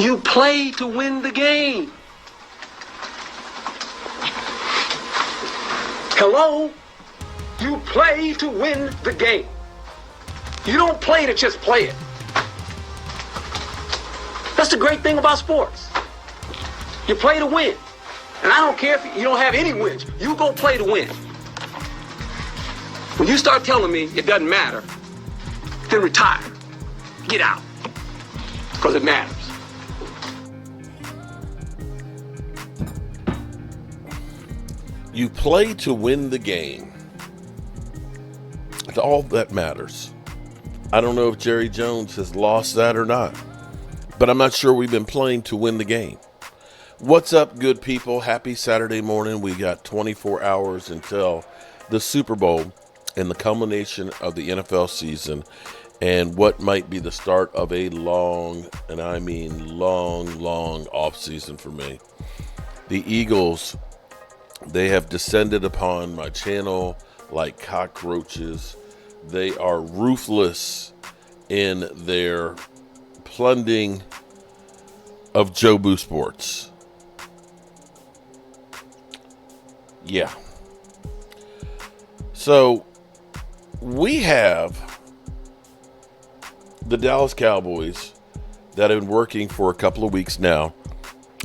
You play to win the game. Hello? You play to win the game. You don't play to just play it. That's the great thing about sports. You play to win. And I don't care if you don't have any wins. You go play to win. When you start telling me it doesn't matter, then retire. Get out. Because it matters. You play to win the game. It's all that matters. I don't know if Jerry Jones has lost that or not, but I'm not sure we've been playing to win the game. What's up, good people? Happy Saturday morning. We got 24 hours until the Super Bowl and the culmination of the NFL season and what might be the start of a long, and I mean long offseason for me. The Eagles, they have descended upon my channel like cockroaches. They are ruthless in their plundering of Jobu Sports. Yeah. So we have the Dallas Cowboys that have been working for a couple of weeks now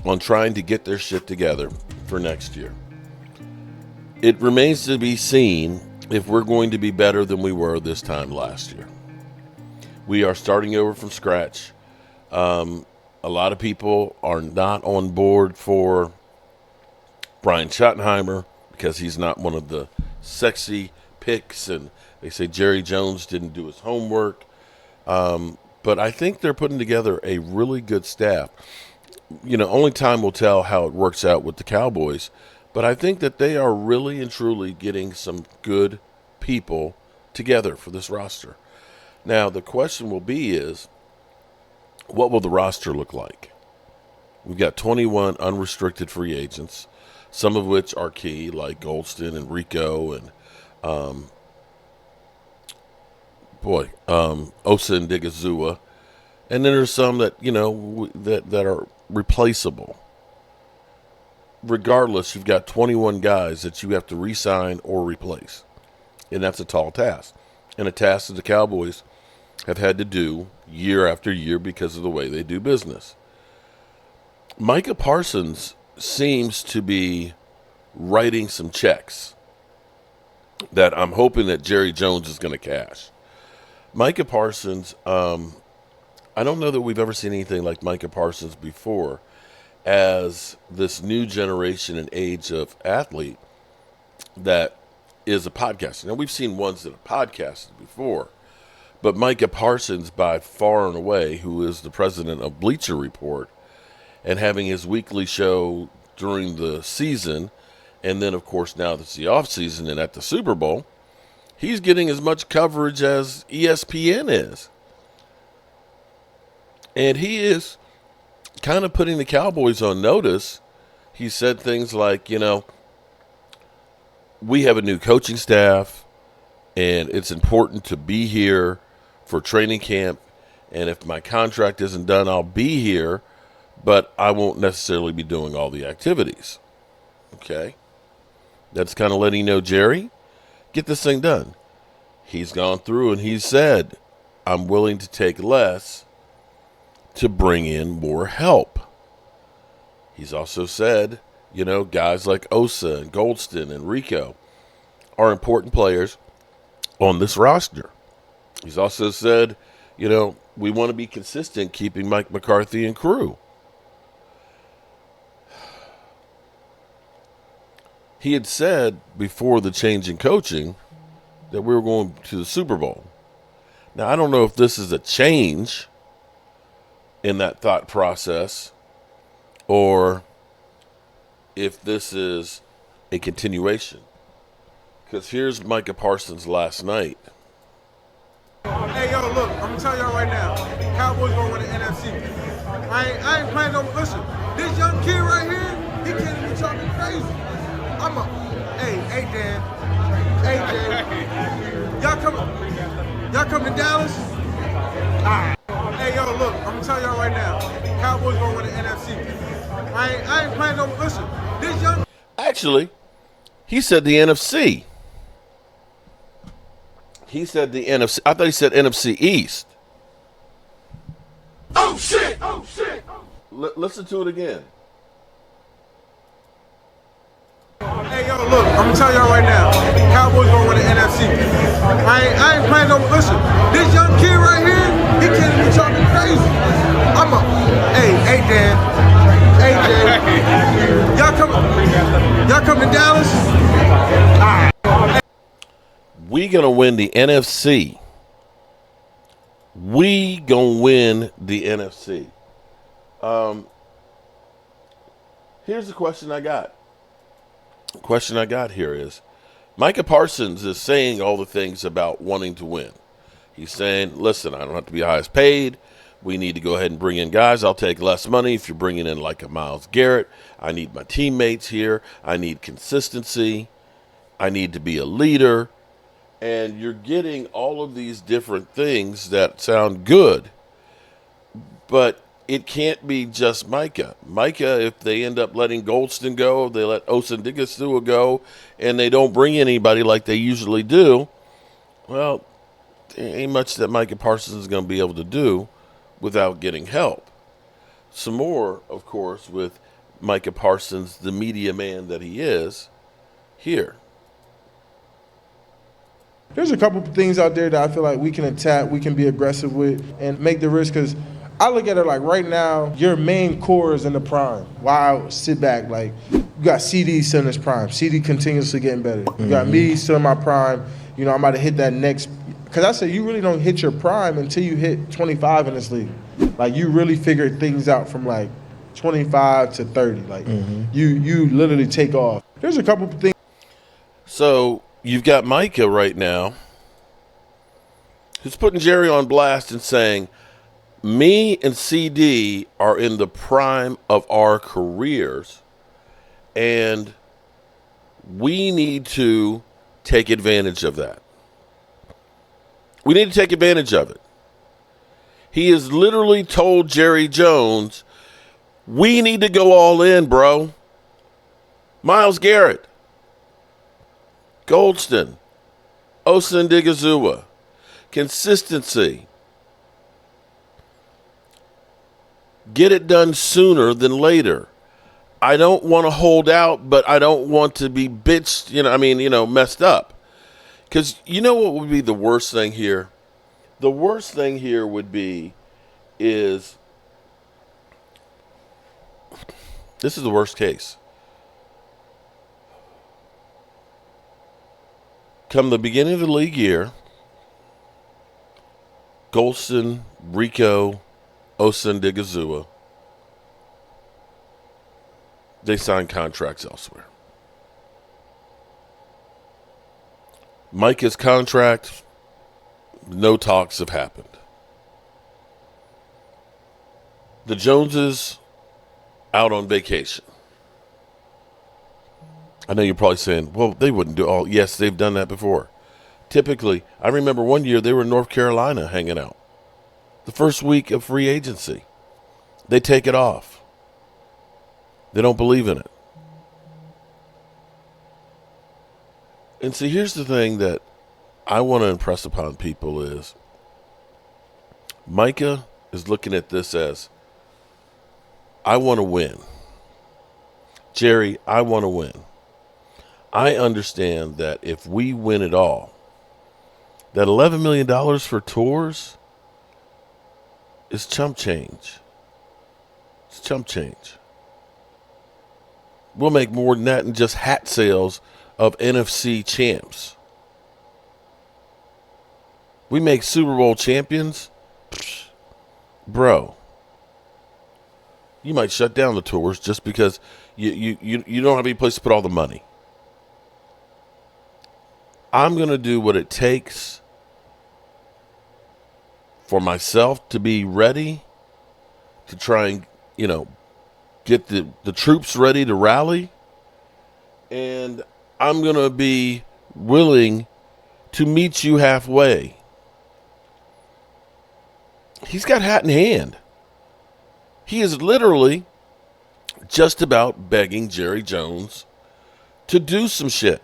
on trying to get their shit together for next year. It remains to be seen if we're going to be better than we were this time last year. We are starting over from scratch. A lot of people are not on board for Brian Schottenheimer because he's not one of the sexy picks, and they say Jerry Jones didn't do his homework. But I think they're putting together a really good staff. You know, only time will tell how it works out with the Cowboys. But I think that they are really and truly getting some good people together for this roster. Now, the question will be is, what will the roster look like? We've got 21 unrestricted free agents, some of which are key, like Goldston and Rico and Osa and Digazua. And then there's some that, you know, that are replaceable. Regardless, you've got 21 guys that you have to re-sign or replace. And that's a tall task. And a task that the Cowboys have had to do year after year because of the way they do business. Micah Parsons seems to be writing some checks that I'm hoping that Jerry Jones is going to cash. Micah Parsons, I don't know that we've ever seen anything like Micah Parsons before as this new generation and age of athlete that is a podcaster. Now, we've seen ones that have podcasted before, but Micah Parsons, by far and away, who is the president of Bleacher Report, and having his weekly show during the season, and then, of course, now that's the off season and at the Super Bowl, he's getting as much coverage as ESPN is. And he is kind of putting the Cowboys on notice. He said things like, you know, we have a new coaching staff, and it's important to be here for training camp. And if my contract isn't done, I'll be here, but I won't necessarily be doing all the activities. Okay? That's kind of letting you know, Jerry, get this thing done. He's gone through and he's said, I'm willing to take less to bring in more help. He's also said, you know, guys like Osa and Goldston and Rico are important players on this roster. He's also said, you know, we want to be consistent keeping Mike McCarthy and crew. He had said before the change in coaching that we were going to the Super Bowl. Now, I don't know if this is a change in that thought process or if this is a continuation. Because here's Micah Parsons last night. Hey, yo, look, I'm going to tell y'all right now, Cowboys going to win the NFC. I ain't playing no, listen, this young kid right here, he can't even talk me crazy. Hey, Dan. Y'all coming to Dallas? All right. Hey, yo, look, I'm going to tell y'all right now, Cowboys gonna win the NFC. I ain't playing no. Listen, this young. Actually, he said the NFC. He said the NFC. I thought he said NFC East. Oh shit! Oh shit! Listen to it again. Hey yo, look, I'm gonna tell y'all right now, Cowboys gonna win the NFC. I ain't playing no. Listen, this young kid right here, he can't even talk me crazy. Hey Dan, y'all come to Dallas? We gonna win the NFC. We gonna win the NFC. Here's the question I got. The question I got here is, Micah Parsons is saying all the things about wanting to win. He's saying, listen, I don't have to be highest paid. We need to go ahead and bring in guys. I'll take less money if you're bringing in like a Myles Garrett. I need my teammates here. I need consistency. I need to be a leader. And you're getting all of these different things that sound good. But it can't be just Micah. Micah, if they end up letting Goldston go, they let Osendigizua go, and they don't bring anybody like they usually do, well, there ain't much that Micah Parsons is going to be able to do without getting help. Some more, of course, with Micah Parsons, the media man that he is, here. There's a couple things out there that I feel like we can attack, we can be aggressive with, and make the risk, because I look at it like right now, your main core is in the prime. Why sit back? Like, you got CD still in his prime. CD continuously getting better. You got me still in my prime. You know, I'm about to hit that next. Because I say you really don't hit your prime until you hit 25 in this league. Like, you really figure things out from like 25 to 30. Like, you literally take off. There's a couple things. So you've got Micah right now who's putting Jerry on blast and saying, me and CD are in the prime of our careers, and we need to take advantage of that. We need to take advantage of it. He has literally told Jerry Jones, we need to go all in, bro. Myles Garrett, Goldston, Osendigizua, consistency. Get it done sooner than later. I don't want to hold out, but I don't want to be bitched, messed up. Because you know what would be the worst thing here? The worst thing here would be is, this is the worst case. Come the beginning of the league year, Golston, Rico, Osendigizua, they signed contracts elsewhere. Micah's contract, no talks have happened. The Joneses out on vacation. I know you're probably saying, well, they wouldn't do all. Yes, they've done that before. Typically, I remember one year they were in North Carolina hanging out. The first week of free agency, they take it off. They don't believe in it. And see, here's the thing that I want to impress upon people is Micah is looking at this as, I want to win. Jerry, I want to win. I understand that if we win it all, that $11 million for tours is chump change. It's chump change. We'll make more than that in just hat sales of NFC champs. We make Super Bowl champions. Bro, you might shut down the tours just because you don't have any place to put all the money. I'm going to do what it takes for myself to be ready to try and, get the troops ready to rally. And I'm going to be willing to meet you halfway. He's got hat in hand. He is literally just about begging Jerry Jones to do some shit.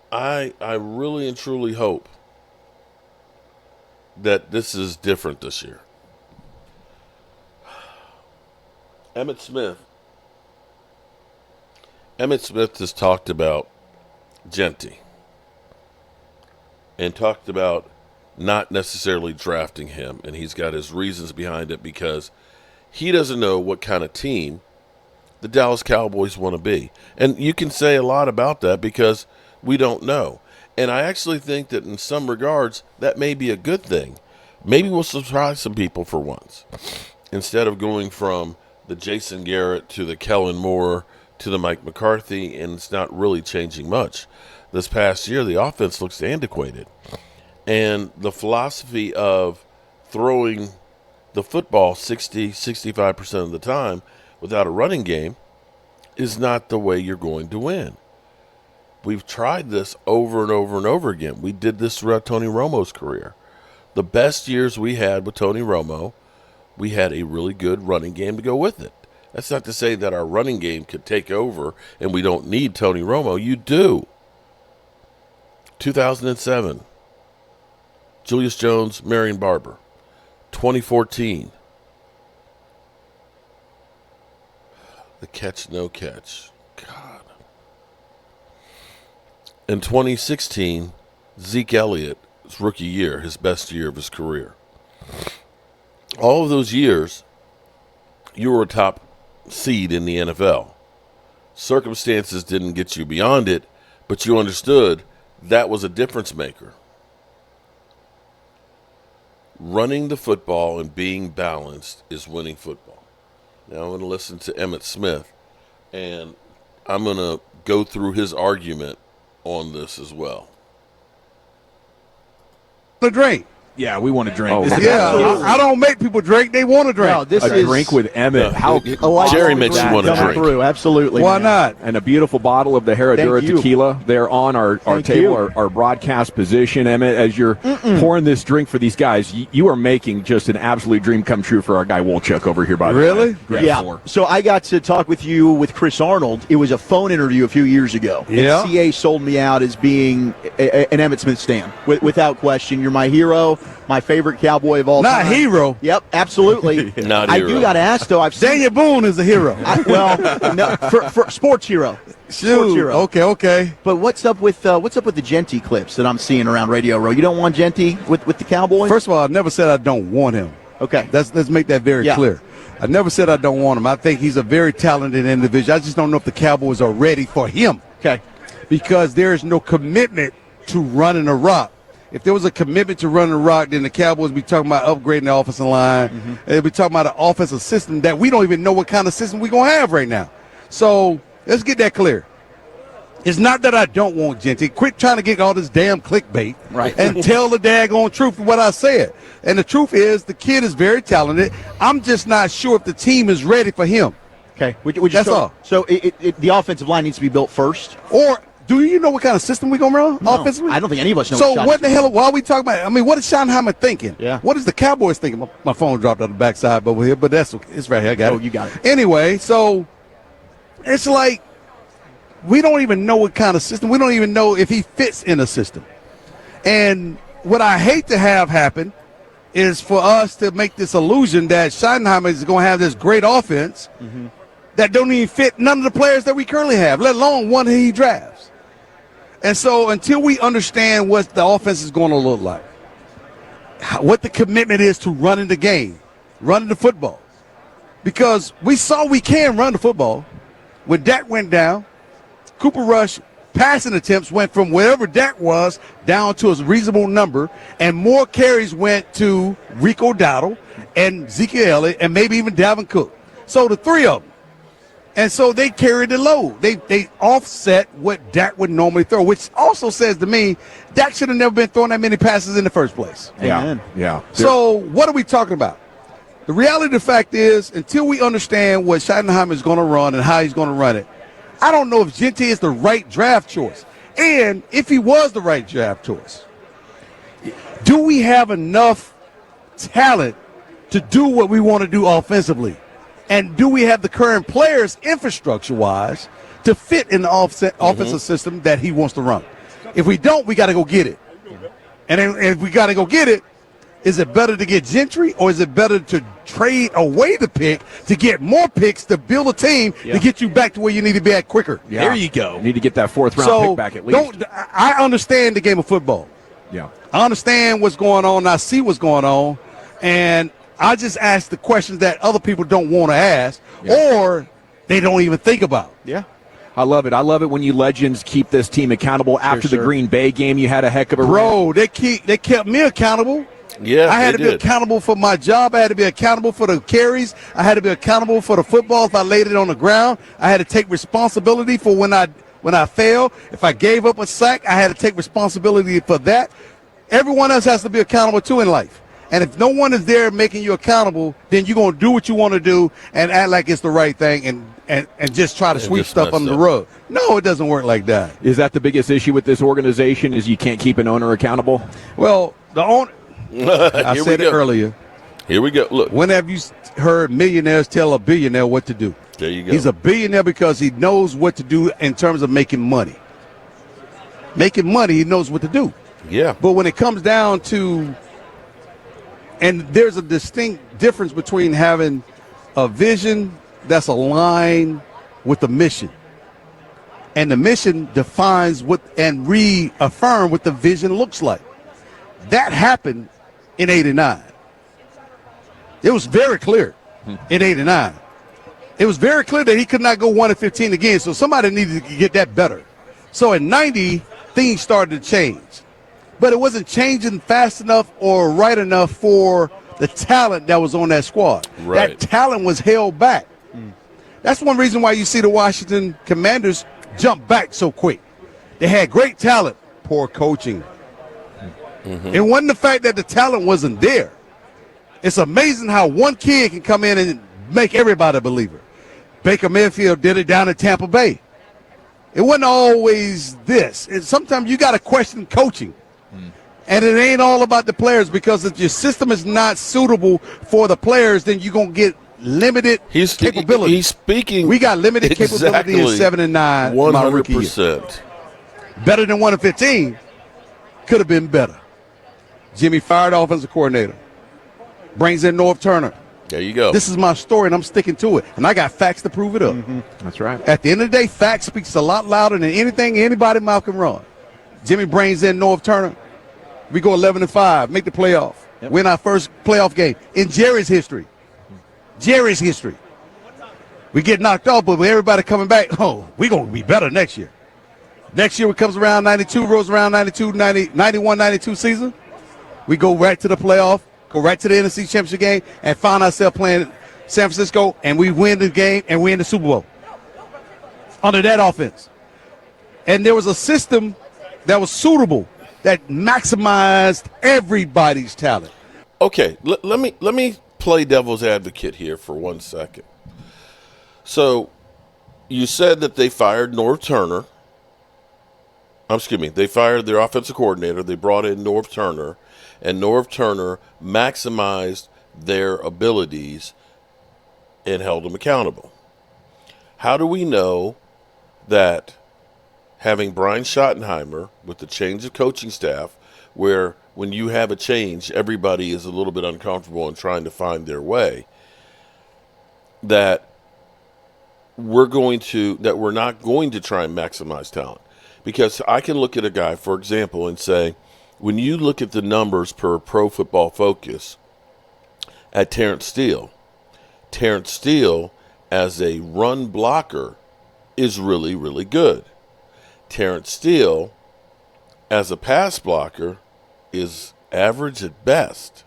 I really and truly hope that this is different this year. Emmitt Smith has talked about Genty and talked about not necessarily drafting him, and he's got his reasons behind it because he doesn't know what kind of team the Dallas Cowboys want to be. And you can say a lot about that because we don't know. And I actually think that in some regards, that may be a good thing. Maybe we'll surprise some people for once. Instead of going from the Jason Garrett to the Kellen Moore to the Mike McCarthy, and it's not really changing much. This past year, the offense looks antiquated. And the philosophy of throwing the football 65% of the time without a running game is not the way you're going to win. We've tried this over and over and over again. We did this throughout Tony Romo's career. The best years we had with Tony Romo, we had a really good running game to go with it. That's not to say that our running game could take over and we don't need Tony Romo. You do. 2007, Julius Jones, Marion Barber. 2014, the catch, no catch. God. In 2016, Zeke Elliott's rookie year, his best year of his career. All of those years, you were a top seed in the NFL. Circumstances didn't get you beyond it, but you understood that was a difference maker. Running the football and being balanced is winning football. Now I'm going to listen to Emmitt Smith, and I'm going to go through his argument on this as well. The drink. Yeah, we want to drink. Oh, I don't make people drink. They want to drink. No, this is drink with Emmitt. How Jerry makes you want to drink. Through. Absolutely. Why not? And a beautiful bottle of the Herradura tequila there on our table, our broadcast position, Emmitt. As you're pouring this drink for these guys, you are making just an absolute dream come true for our guy Wolchuk over here. By the way. Really? Yeah. So I got to talk with you with Chris Arnold. It was a phone interview a few years ago. Yeah. And CA sold me out as being an Emmitt Smith stan, without question. You're my hero. My favorite Cowboy of all time. Not hero. Yep, absolutely. Not I hero. do got to ask, though. I've seen Daniel Boone is a hero. no, for sports hero. Sports hero. Okay. But what's up with the Genty clips that I'm seeing around Radio Row? You don't want Genty with the Cowboys? First of all, I never said I don't want him. Okay. Let's make that very clear. I never said I don't want him. I think he's a very talented individual. I just don't know if the Cowboys are ready for him. Okay. Because there is no commitment to running a rock. If there was a commitment to running the rock, then the Cowboys would be talking about upgrading the offensive line. They'd be talking about an offensive system that we don't even know what kind of system we're going to have right now. So let's get that clear. It's not that I don't want Genty. Quit trying to get all this damn clickbait and tell the daggone truth of what I said. And the truth is the kid is very talented. I'm just not sure if the team is ready for him. Okay. That's all. So the offensive line needs to be built first? Or do you know what kind of system we're going to run offensively? I don't think any of us know. So what the hell, why are we talking about it? I mean, what is Schottenheimer thinking? Yeah. What is the Cowboys thinking? My phone dropped on the backside over here, but it's right here. I got it. Oh, you got it. Anyway, so it's like we don't even know what kind of system. We don't even know if he fits in a system. And what I hate to have happen is for us to make this illusion that Schottenheimer is going to have this great offense that don't even fit none of the players that we currently have, let alone one he drafts. And so until we understand what the offense is going to look like, what the commitment is to running the game, running the football, because we saw we can run the football. When Dak went down, Cooper Rush passing attempts went from wherever Dak was down to a reasonable number, and more carries went to Rico Dowdle and Zeke Elliott and maybe even Dalvin Cook. So the three of them. And so they carried the load. They offset what Dak would normally throw, which also says to me, Dak should have never been throwing that many passes in the first place. Yeah. So what are we talking about? The reality of the fact is, until we understand what Schottenheimer is going to run and how he's going to run it, I don't know if Genty is the right draft choice. And if he was the right draft choice, Do we have enough talent to do what we want to do offensively? And do we have the current players, infrastructure-wise, to fit in the offensive system that he wants to run? If we don't, we got to go get it. And if we got to go get it, is it better to get Gentry, or is it better to trade away the pick to get more picks to build a team to get you back to where you need to be at quicker? Yeah. There you go. Need to get that fourth-round pick back at least. I understand the game of football. Yeah. I understand what's going on. I see what's going on. And I just ask the questions that other people don't want to ask or they don't even think about. Yeah. I love it. I love it when you legends keep this team accountable. After the Green Bay game, you had a heck of a run. They kept me accountable. Yeah, I had to be accountable for my job. I had to be accountable for the carries. I had to be accountable for the football if I laid it on the ground. I had to take responsibility for when I failed. If I gave up a sack, I had to take responsibility for that. Everyone else has to be accountable too in life. And if no one is there making you accountable, then you're going to do what you want to do and act like it's the right thing and just try to sweep stuff under the rug. No, it doesn't work like that. Is that the biggest issue with this organization, is you can't keep an owner accountable? Well, the owner – I said it earlier. Here we go. Look. When have you heard millionaires tell a billionaire what to do? There you go. He's a billionaire because he knows what to do in terms of making money. Making money, he knows what to do. Yeah. But when it comes down to – and there's a distinct difference between having a vision that's aligned with the mission. And the mission defines what and reaffirm what the vision looks like. That happened in 89. It was very clear in 89. It was very clear that he could not go 1-15 again, so somebody needed to get that better. So in 90, things started to change. But it wasn't changing fast enough or right enough for the talent that was on that squad. Right. That talent was held back. That's one reason why you see the Washington Commanders jump back so quick. They had great talent, poor coaching. It wasn't the fact that the talent wasn't there. It's amazing how one kid can come in and make everybody a believer. Baker Mayfield did it down in Tampa Bay. It wasn't always this. Sometimes you got to question coaching. And it ain't all about the players, because if your system is not suitable for the players, then you're going to get limited capability. He's speaking. We got limited capability in 7 and 9. 100%. Better than 1-15. Could have been better. Jimmy fired offensive coordinator. Brings in Norv Turner. There you go. This is my story, and I'm sticking to it. And I got facts to prove it up. That's right. At the end of the day, facts speaks a lot louder than anything anybody mouth can run. Jimmy brings in Norv Turner. We go 11-5, make the playoff. Win our first playoff game in Jerry's history. Jerry's history. We get knocked off, but with everybody coming back, we're going to be better next year. Next year, it comes around 92, rolls around 92, 91, 92 season. We go right to the playoff, go right to the NFC Championship game, and find ourselves playing San Francisco, and we win the game, and we win the Super Bowl under that offense. And there was a system that was suitable, that maximized everybody's talent. Okay, let me play devil's advocate here for 1 second. So you said that they fired Norv Turner. They fired their offensive coordinator. They brought in Norv Turner, and Norv Turner maximized their abilities and held them accountable. How do we know that having Brian Schottenheimer with the change of coaching staff, where when you have a change, everybody is a little bit uncomfortable and trying to find their way, that we're not going to try and maximize talent? Because I can look at a guy, for example, and say, when you look at the numbers per Pro Football Focus at Terrence Steele as a run blocker is really, really good. Terrence Steele as a pass blocker is average at best.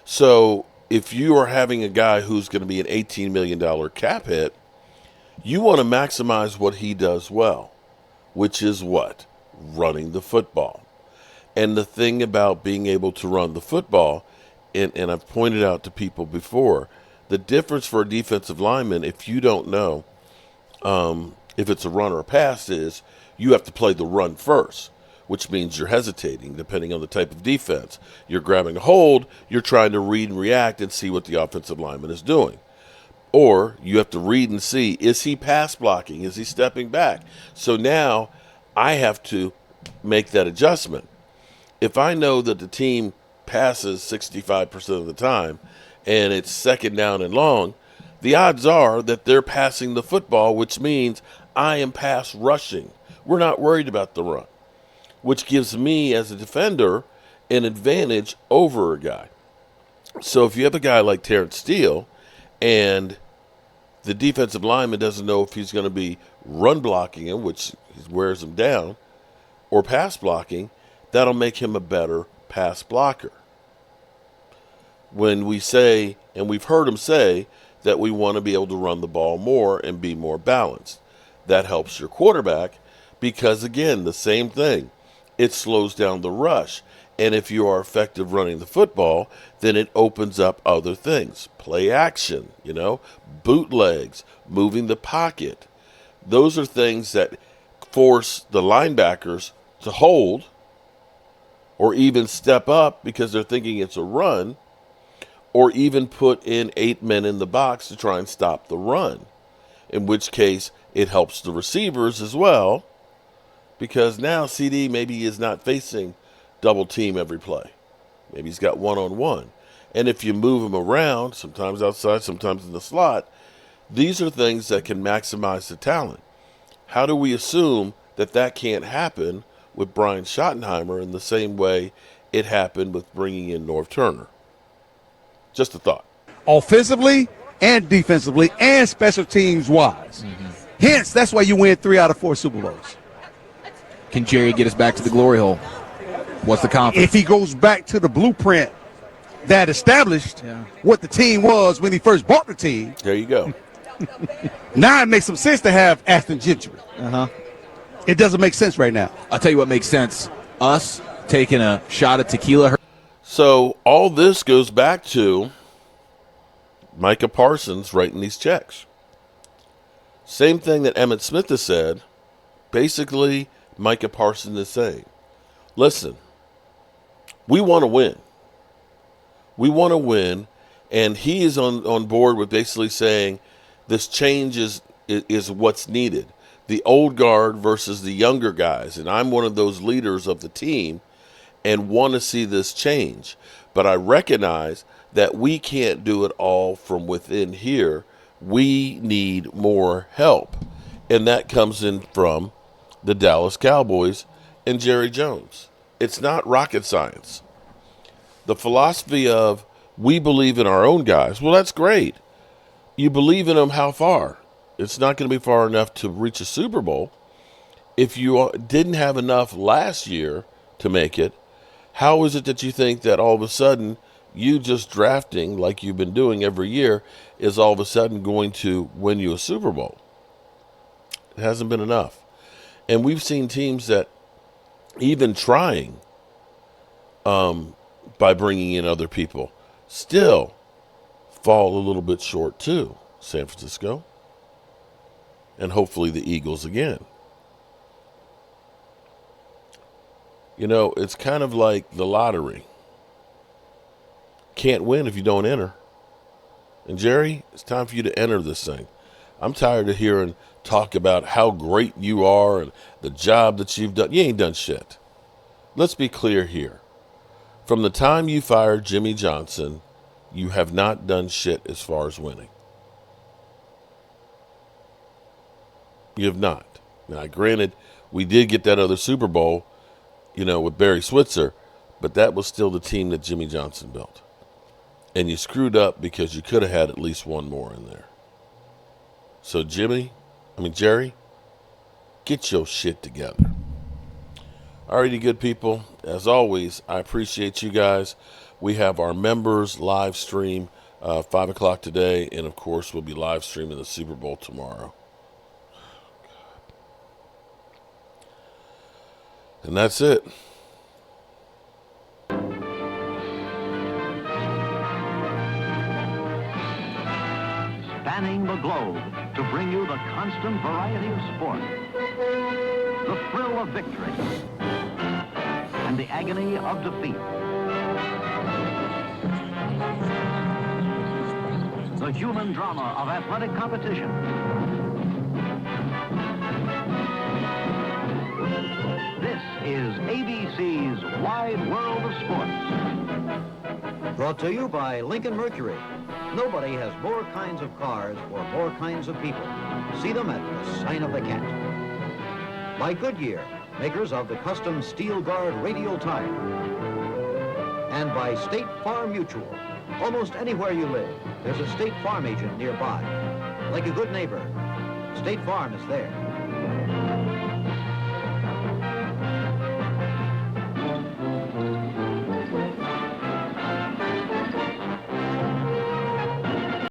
So if you are having a guy who's going to be an $18 million cap hit, you want to maximize what he does well, which is what? Running the football. And the thing about being able to run the football, and I've pointed out to people before, the difference for a defensive lineman, if you don't know if it's a run or a pass, is you have to play the run first. which means you're hesitating depending on the type of defense. You're grabbing a hold, you're trying to read and react and see what the offensive lineman is doing. Or you have to read and see, is he pass blocking? Is he stepping back? So now I have to make that adjustment. If I know that the team passes 65% of the time and it's second down and long, the odds are that they're passing the football, which means I am pass rushing. We're not worried about the run, which gives me as a defender an advantage over a guy. So if you have a guy like Terrence Steele and the defensive lineman doesn't know if he's going to be run blocking him, which wears him down, or pass blocking, that'll make him a better pass blocker. When we say, and we've heard him say, that we want to be able to run the ball more and be more balanced. That helps your quarterback because, again, the same thing. It slows down the rush. And if you are effective running the football, then it opens up other things. Play action, bootlegs, moving the pocket. Those are things that force the linebackers to hold or even step up because they're thinking it's a run, or even put in 8 men in the box to try and stop the run, in which case it helps the receivers as well because now CD maybe is not facing double team every play. Maybe he's got one-on-one. And if you move him around, sometimes outside, sometimes in the slot, these are things that can maximize the talent. How do we assume that that can't happen with Brian Schottenheimer in the same way it happened with bringing in Norv Turner? Just a thought. Offensively and defensively and special teams wise. Hence, that's why you win 3 out of 4 Super Bowls. Can Jerry get us back to the glory hole? What's the confidence? If he goes back to the blueprint that established what the team was when he first bought the team. There you go. Now it makes some sense to have Ashton Gentry. It doesn't make sense right now. I'll tell you what makes sense. Us taking a shot at tequila. So all this goes back to Micah Parsons writing these checks. Same thing that Emmitt Smith has said, basically Micah Parsons is saying. Listen, we want to win. We want to win, and he is on board with basically saying this change is what's needed. The old guard versus the younger guys, and I'm one of those leaders of the team and want to see this change. But I recognize that we can't do it all from within here. We need more help. And that comes in from the Dallas Cowboys and Jerry Jones. It's not rocket science. The philosophy of we believe in our own guys, well, that's great. You believe in them how far? It's not going to be far enough to reach a Super Bowl. If you didn't have enough last year to make it, how is it that you think that all of a sudden you just drafting like you've been doing every year is all of a sudden going to win you a Super Bowl? It hasn't been enough. And we've seen teams that even trying by bringing in other people still fall a little bit short too. San Francisco and hopefully the Eagles again. It's kind of like the lottery. Can't win if you don't enter. And Jerry, it's time for you to enter this thing. I'm tired of hearing talk about how great you are and the job that you've done. You ain't done shit. Let's be clear here. From the time you fired Jimmy Johnson, you have not done shit as far as winning. You have not. Now, granted, we did get that other Super Bowl, with Barry Switzer, but that was still the team that Jimmy Johnson built. And you screwed up because you could have had at least one more in there. So Jerry, get your shit together. Alrighty, good people. As always, I appreciate you guys. We have our members live stream 5 o'clock today, and of course we'll be live streaming the Super Bowl tomorrow. And that's it. Spanning the globe to bring you the constant variety of sport, the thrill of victory, and the agony of defeat. The human drama of athletic competition. This is ABC's Wide World of Sports. Brought to you by Lincoln Mercury. Nobody has more kinds of cars or more kinds of people. See them at the sign of the cat. By Goodyear, makers of the custom Steel Guard radial tire. And by State Farm Mutual. Almost anywhere you live, there's a State Farm agent nearby. Like a good neighbor, State Farm is there.